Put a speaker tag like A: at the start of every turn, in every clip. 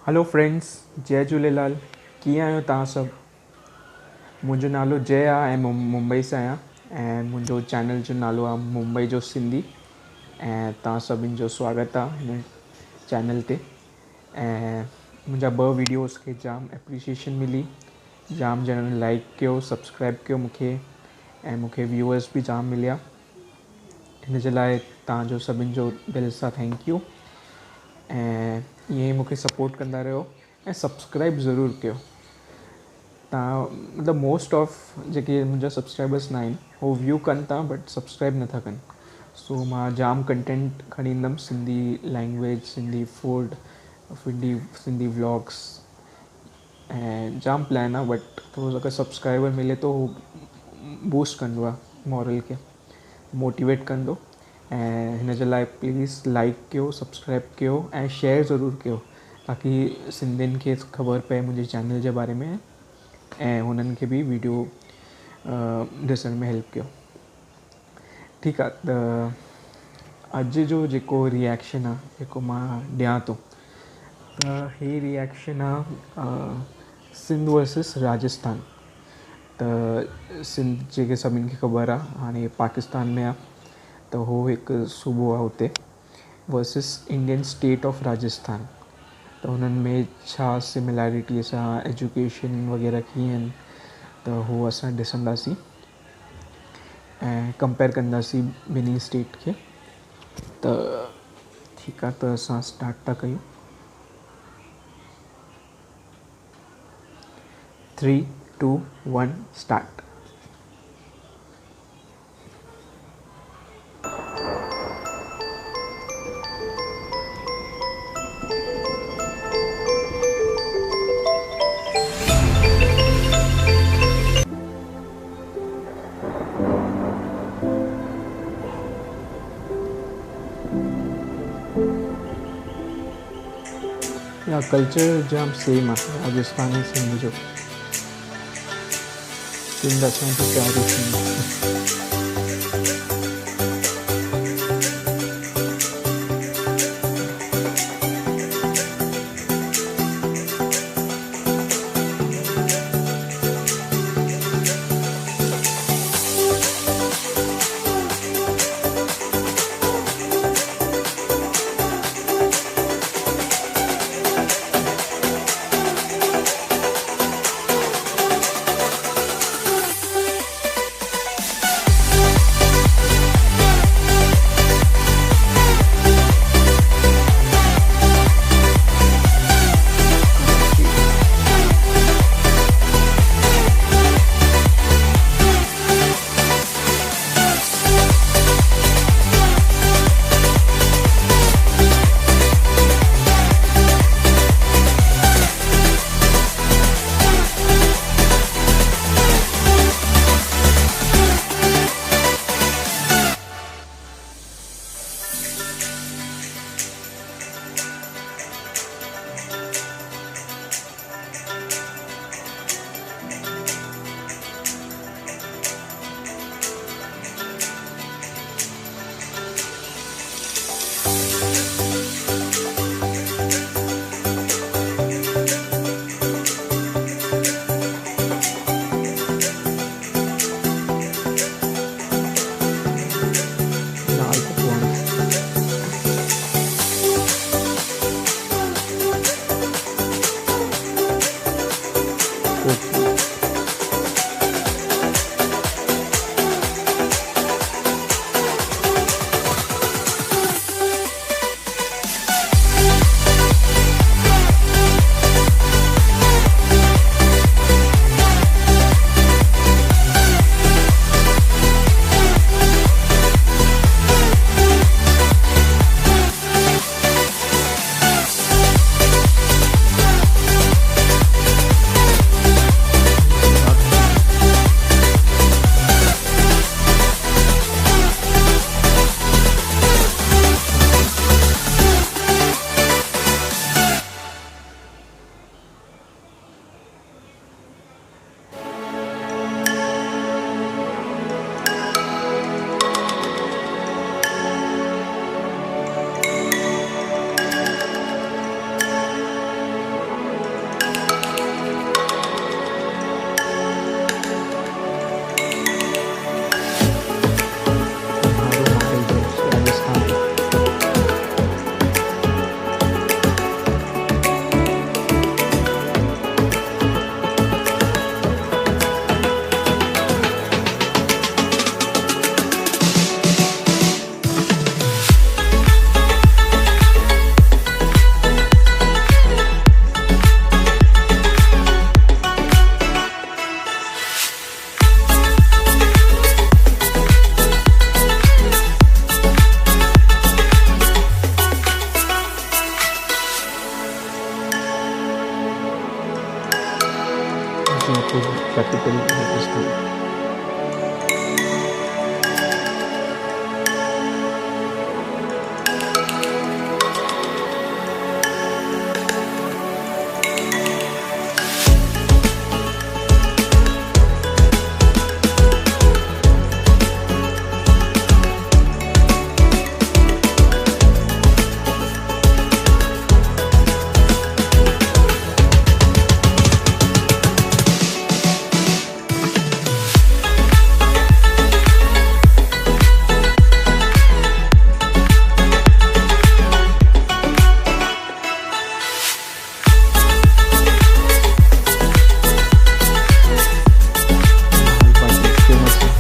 A: Hello friends, जय झूलेलाल। कीअं आहियो तव्हां सभु। मुंहिंजो नालो जय आहे ऐं मुंबई सां आहियां ऐं मुंहिंजो चैनल जो नालो आहे मुंबई जो सिंधी। ऐं तव्हां सभिनि जो स्वागत आहे हिन चैनल ते। ऐं मुंहिंजा 2 वीडियोस खे जाम एप्रिसिएशन मिली, जाम ॼणनि लाइक कयो, सब्सक्राइब कयो मूंखे, ऐं मूंखे व्यूअर्स बि जाम मिलिया। हिन जे लाइ तव्हांजो सभिनि जो दिलि सां थैंक यू। ऐं ईअं ई मूंखे सपोर्ट कंदा रहियो ऐं सब्सक्राइब ज़रूरु कयो। तव्हां मतिलबु मोस्ट ऑफ जेके मुंहिंजा सब्सक्राइबर्स न आहिनि हो व्यू कनि था बट सब्सक्राइब नथा कनि। सो मां जाम कंटेंट खणी ईंदुमि, Sindhi language, Sindhi food, Sindhi vlogs ऐं जाम प्लान आहे। बट थोरो अगरि सब्सक्राइबर मिले तो हू बूस्ट कंदो आहे मॉरल खे, मोटिवेट कंदो। ऐं हिन जे लाइ प्लीज़ लाइक कयो, सब्सक्राइब कयो ऐं शेयर ज़रूरु कयो ताकी सिंधियुनि खे ख़बर पए मुंहिंजे चैनल जे बारे में ऐं हुननि खे बि वीडियो ॾिसण में हेल्प कयो। ठीकु आहे, त अॼु जो जेको रिएक्शन आहे जेको मां ॾियां थो, त हे रिएक्शन आहे सिंध वर्सिस राजस्थान। त सिंध जेके सभिनि खे ख़बर आहे हाणे पाकिस्तान में आहे, त हो हिकु सूबो आहे हुते versus Indian state of Rajasthan. त हुननि में छा सिमिलैरिटीज़ आहे, एजुकेशन वग़ैरह कीअं आहिनि, त हू असां ॾिसंदासीं ऐं कंपेयर कंदासीं ॿिन्ही स्टेट खे। त ठीकु आहे, त असां स्टार्ट था कयूं। 3, 2, 1 स्टार्ट। या कल्चर जाम सेम आहे राजस्थान ऐं सिंध जो। सिंध असांजी प्यारी थींदी। कैपिटल राजस्थान। दाल बाटी फेमस है।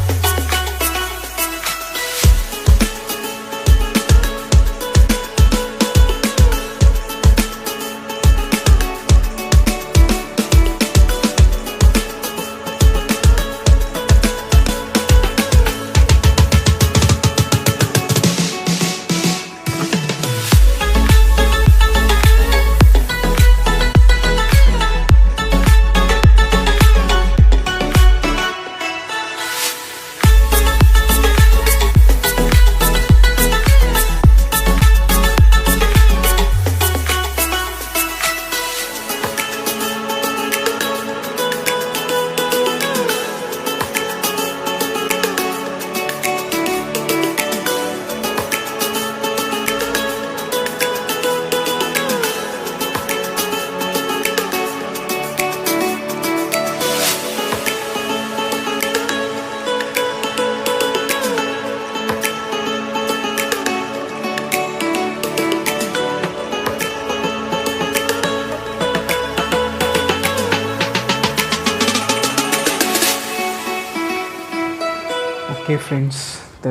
A: ओके फ्रेंड्स, त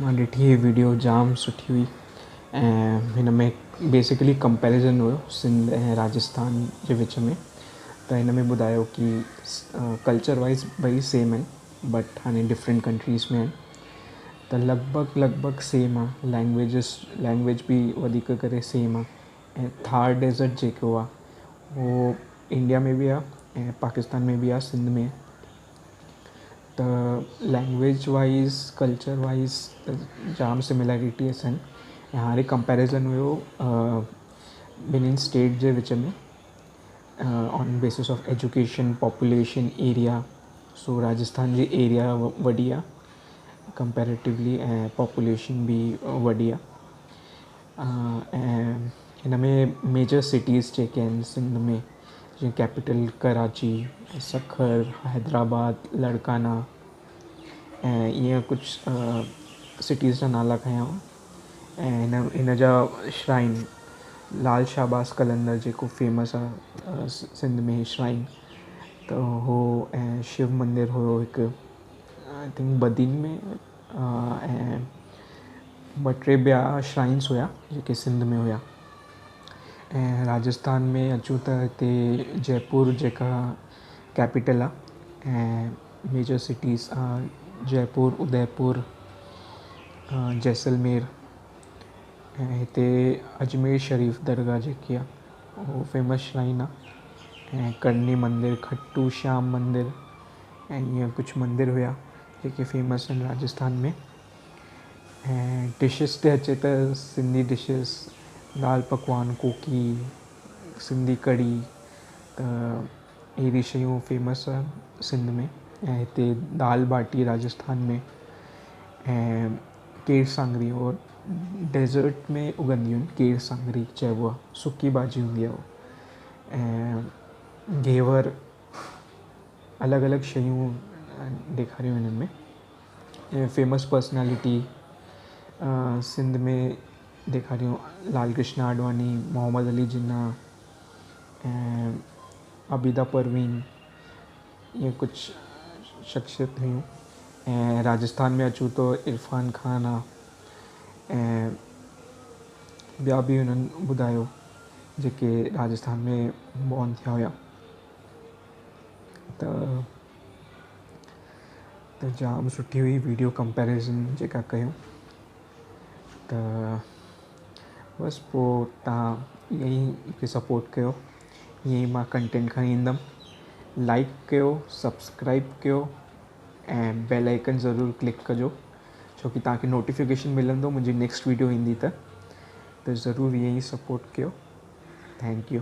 A: मां ॾिठी हीअ वीडियो जाम सुठी हुई ऐं हिन में बेसिकली कंपैरिज़न हुयो सिंध ऐं राजस्थान जे विच में। त हिन में ॿुधायो कि कल्चर वाइज़ ॿई सेम आहिनि बट हाणे डिफरेंट कंट्रीज़ में आहिनि। त लॻभॻि सेम आहे। लैंग्वेज बि वधीक करे सेम आहे। ऐं थार डेज़र्ट जेको आहे उहो इंडिया में बि आहे ऐं पाकिस्तान में बि आहे, सिंध में। त लैंग्वेज वाइज़ कल्चर वाइज़ जाम सिमिलैरिटीज़ आहिनि। ऐं हाणे कंपैरिज़न हुयो ॿिन्हिनि स्टेट जे विच में on basis of education, population, area. So Rajasthan जी एरिया वॾी आहे कंपैरेटिवली ऐं पॉपुलेशन बि वॾी आहे। ऐं हिन में मेजर सिटीज़ जेके आहिनि सिंध में, जीअं कैपिटल कराची, सखर, हैदराबाद, लड़काना ऐं ईअं कुझु सिटीज़ जा नाला खयां। ऐं हिन जा श्राइन लाल शाहबाज़ कलंदर जेको फेमस आहे सिंध में श्राइन, त हो ऐं शिव मंदिर हुयो हिकु आई थिंक बदीन में। ऐं ॿ टे ॿिया श्राइन्स हुया जेके सिंध में हुया। ऐं राजस्थान में अचूं त हिते जयपुर जेका कैपिटल आहे ऐं मेजर सिटीज़ जयपुर, उदयपुर, जैसलमेर। ऐं हिते अजमेर शरीफ दरगाह जेकी आहे उहो फेमस श्राइन आहे। ऐं करणी मंदिर, खट्टू श्याम मंदिर ऐं ईअं कुझु मंदिर हुया जेके फेमस आहिनि राजस्थान में। ऐं डिशिस ते अचे त सिंधी डिशिस दाल पकवान, कोकी, सिंधी कढ़ी, त अहिड़ी शयूं फेमस आहे सिंध में। ऐं हिते दाल बाटी राजस्थान में ऐं केर सांगरी और डेज़र्ट में उगंदियूं आहिनि। केर सांगरी चइबो आहे, सुकी भाॼी हूंदी आहे उहो। ऐं घेवर, अलॻि अलॻि शयूं ॾेखारियूं हिननि में। ऐं फेमस पर्सनैलिटी सिंध में ॾेखारियूं लाल कृष्ण आडवाणी, मोहम्मद अली जिन्ना ऐं आबिदा परवीन, इहे कुझु शख़्सियत हुयूं। ऐं राजस्थान में अचूं तो इरफान खान आहे ऐं ॿिया बि हुननि ॿुधायो जेके राजस्थान में बॉर्न थिया हुया। त जाम सुठी हुई वीडियो कंपैरिज़न जेका कयूं। त बसि पोइ तव्हां ईअं ई मूंखे सपोर्ट कयो, ईअं ई मां कंटेंट खणी ईंदुमि। लाइक कयो, सब्सक्राइब कयो ऐं बेल आइकन ज़रूरु क्लिक कजो, छोकी तव्हांखे नोटिफिकेशन मिलंदो मुंहिंजी नेक्स्ट वीडियो ईंदी त ज़रूरु ईअं ई सपोर्ट कयो। Thank U.